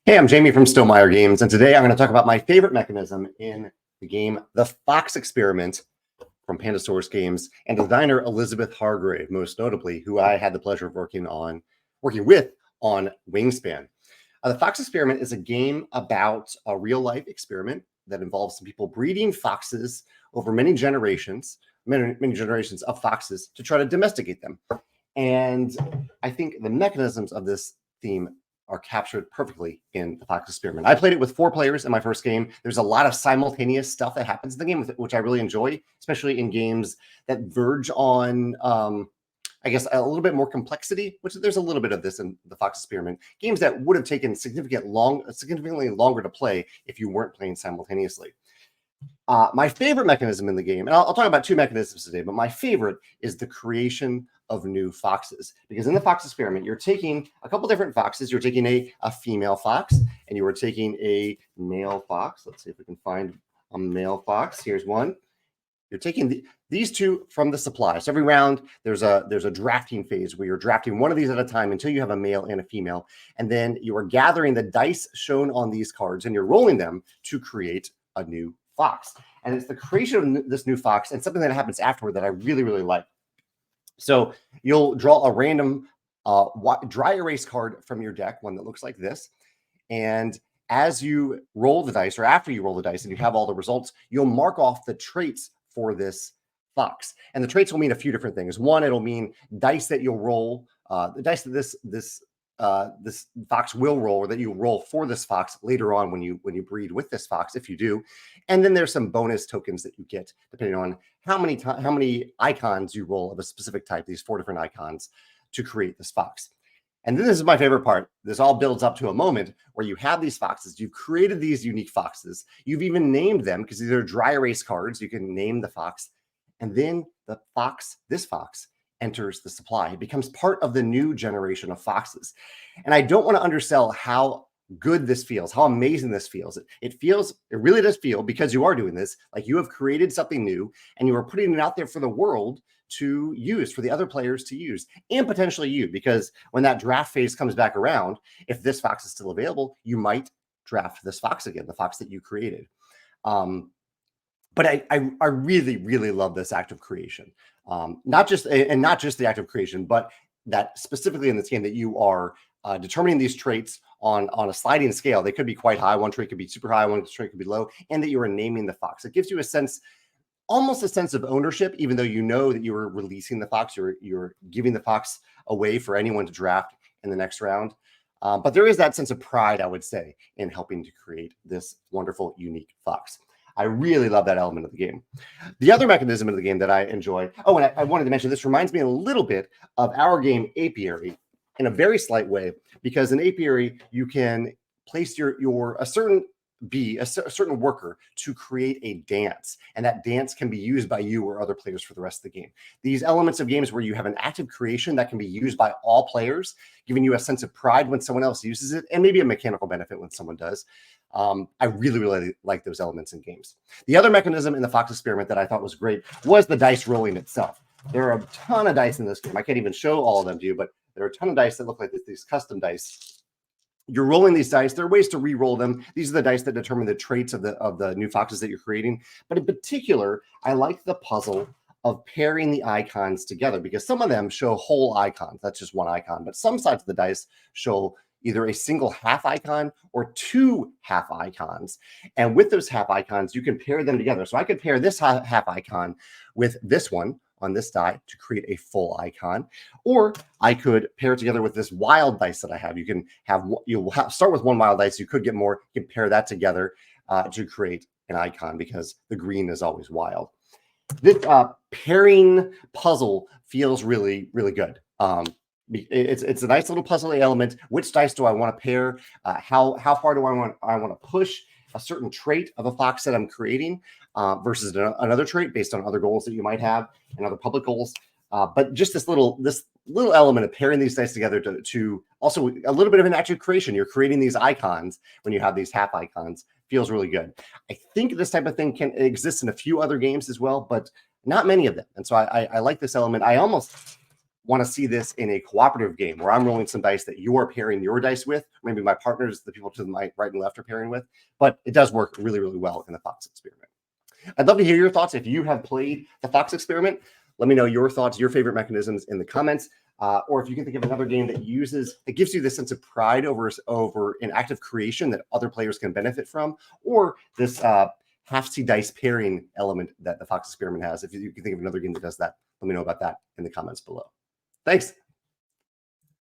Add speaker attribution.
Speaker 1: Hey, I'm Jamey from Stonemaier Games, and today I'm going to talk about my favorite mechanism in the game, The Fox Experiment from Pandasaurus Games, and designer Elizabeth Hargrave, most notably, who I had the pleasure of working with on Wingspan. The Fox Experiment is a game about a real-life experiment that involves some people breeding foxes over many generations of foxes to try to domesticate them. And I think the mechanisms of this theme are captured perfectly in the Fox Experiment. I played it with 4 players in my first game. There's a lot of simultaneous stuff that happens in the game, which I really enjoy, especially in games that verge on, I guess, a little bit more complexity, which there's a little bit of this in the Fox Experiment. Games that would have taken significantly longer to play if you weren't playing simultaneously. My favorite mechanism in the game, and I'll talk about 2 mechanisms today, but my favorite is the creation of new foxes. Because in the Fox Experiment, you're taking a couple different foxes. You're taking a female fox, and you are taking a male fox. Let's see if we can find a male fox. Here's one. You're taking these 2 from the supply. So every round, there's a drafting phase where you're drafting one of these at a time until you have a male and a female. And then you are gathering the dice shown on these cards, and you're rolling them to create a new fox. And it's the creation of this new fox and something that happens afterward that I really, really like. So you'll draw a random dry erase card from your deck, one that looks like this. And as you roll the dice, or after you roll the dice and you have all the results, you'll mark off the traits for this fox. And the traits will mean a few different things. One, it'll mean dice that you'll roll, the dice that this fox will roll, or that you roll for this fox later on when you breed with this fox, if you do. And then there's some bonus tokens that you get depending on how many icons you roll of a specific type, these 4 different icons, to create this fox. And this is my favorite part. This all builds up to a moment where you have these foxes. You've created these unique foxes. You've even named them, because these are dry erase cards. You can name the fox. And then this fox enters the supply. It becomes part of the new generation of foxes. And I don't want to undersell how good this feels, how amazing this feels. It really does feel, because you are doing this, like you have created something new and you are putting it out there for the world to use, for the other players to use, and potentially you, because when that draft phase comes back around, if this fox is still available, you might draft this fox again, the fox that you created. But I really, really love this act of creation. Not just the act of creation, but that specifically in this game that you are determining these traits on a sliding scale. They could be quite high. One trait could be super high, one trait could be low, and that you are naming the fox. It gives you almost a sense of ownership, even though you know that you are releasing the fox. You're giving the fox away for anyone to draft in the next round. But there is that sense of pride, I would say, in helping to create this wonderful, unique fox. I really love that element of the game. The other mechanism of the game that I enjoy, and I wanted to mention, this reminds me a little bit of our game Apiary in a very slight way, because in Apiary, you can place a certain worker to create a dance, and that dance can be used by you or other players for the rest of the game. These elements of games where you have an active creation that can be used by all players, giving you a sense of pride when someone else uses it, and maybe a mechanical benefit when someone does. I really, really like those elements in games. The other mechanism in the Fox Experiment that I thought was great was the dice rolling itself. There are a ton of dice in this game. I can't even show all of them to you, but there are a ton of dice that look like these custom dice. You're rolling these dice. There are ways to re-roll them. These are the dice that determine the traits of the new foxes that you're creating. But in particular, I like the puzzle of pairing the icons together, because some of them show whole icons. That's just one icon. But some sides of the dice show either a single half icon or 2 half icons. And with those half icons, you can pair them together. So I could pair this half icon with this one on this die to create a full icon, or I could pair it together with this wild dice that I have. You'll start with 1 wild dice. You could get more. You can pair that together to create an icon, because the green is always wild. This pairing puzzle feels really, really good. It's a nice little puzzle element. Which dice do I want to pair? How far do I want to push a certain trait of a fox that I'm creating versus another trait based on other goals that you might have and other public goals. But just this little element of pairing these dice together to also a little bit of an active creation. You're creating these icons when you have these half icons. Feels really good. I think this type of thing can exist in a few other games as well, but not many of them. And so I like this element. want to see this in a cooperative game where I'm rolling some dice that you're pairing your dice with, maybe my partners, the people to my right and left, are pairing with, but it does work really, really well in the Fox Experiment. I'd love to hear your thoughts. If you have played the Fox Experiment, let me know your thoughts, your favorite mechanisms in the comments. Or if you can think of another game that gives you this sense of pride over an active creation that other players can benefit from, or this half-C dice pairing element that the Fox Experiment has. If you can think of another game that does that, let me know about that in the comments below. Thanks.